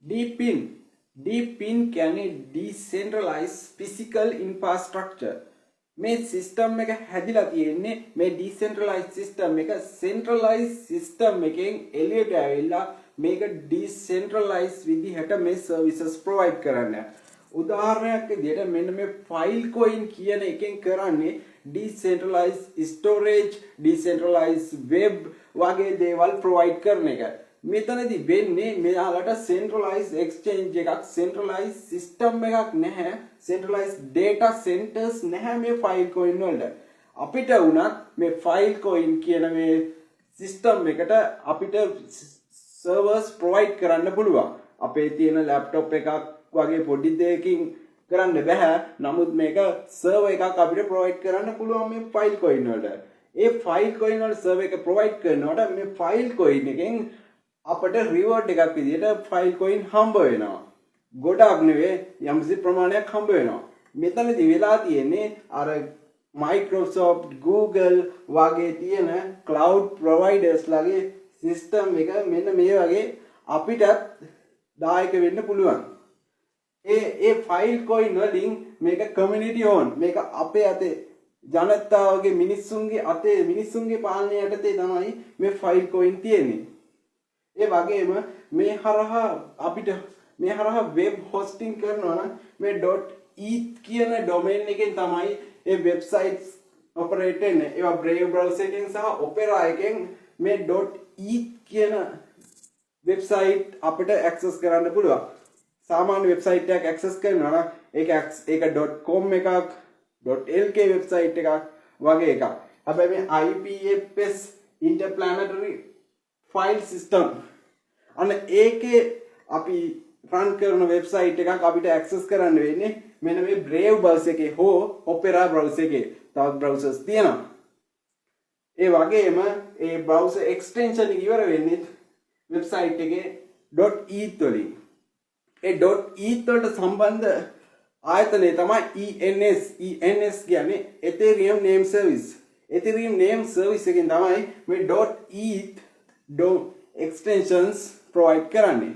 DPIN DPIN කියන්නේ decentralized physical infrastructure. මේ system එක හැදිලා තියෙන්නේ මේ decentralized system එක centralized system එකෙන් එළියට ඇවිල්ලා මේක decentralized විදිහට මේ services provide කරන්න. උදාහරණයක් විදිහට මෙන්න මේ Filecoin කියන එකෙන් කරන්නේ decentralized storage, decentralized web වගේ දේවල් provide කරන එක. මෙතනදී වෙන්නේ මෙයාලට centralized exchange එකක්, centralized system එකක් නැහැ, centralized data centers නැහැ මේ Filecoin වලට. අපිට උනත් මේ Filecoin කියන මේ system එකට අපිට servers provide කරන්න පුළුවන්. අපේ තියෙන laptop එකක් වගේ පොඩි දෙයකින් කරන්න බෑ. නමුත් මේක server එකක් අපිට provide කරන්න පුළුවන් මේ Filecoin වලට. ඒ Filecoin වල server එක provide කරනකොට මේ Filecoin එකෙන් අපට reward එකක් විදිහට Filecoin හම්බ වෙනවා. ගොඩක් නෙවෙයි යම්කිසි ප්‍රමාණයක් හම්බ වෙනවා. මෙතනදී වෙලා තියෙන්නේ අර Microsoft, Google වගේ තියෙන cloud providers ලගේ system එක මෙන්න මේ වගේ අපිටත් දායක වෙන්න පුළුවන්. ඒ Filecoin වලින් මේක community owned. මේක අපේ අතේ ජනතාවගේ මිනිස්සුන්ගේ අතේ මිනිස්සුන්ගේ පාලනය යටතේ තමයි මේ Filecoin තියෙන්නේ. ඒ වගේම මේ හරහා අපිට මේ හරහා web hosting කරනවා නම් මේ .eth කියන domain එකෙන් තමයි ඒ websites operate වෙන්නේ. ඒවා Brave browser එකෙන් සහ Opera එකෙන් මේ .eth කියන website අපිට access කරන්න පුළුවන්. සාමාන්‍ය website එකක් access කරනවා නම් ඒක .com එකක් .lk website එකක් වගේ එකක්. හැබැයි මේ IPFS interplanetary file system අන්න ඒකේ අපි run කරන website එකක් අපිට access කරන්න වෙන්නේ මෙන්න මේ Brave browser එකේ හෝ Opera browser එකේ. තවත් browsers තියෙනවා. ඒ වගේම ඒ browser extension එක ඉවර වෙන්නේ website එකේ .eth වලින්. ඒ .eth වලට සම්බන්ධ ආයතනය තමයි ENS. ENS කියන්නේ Ethereum Name Service. Ethereum Name Service එකෙන් තමයි මේ .eth extensions provide කරන්නේ.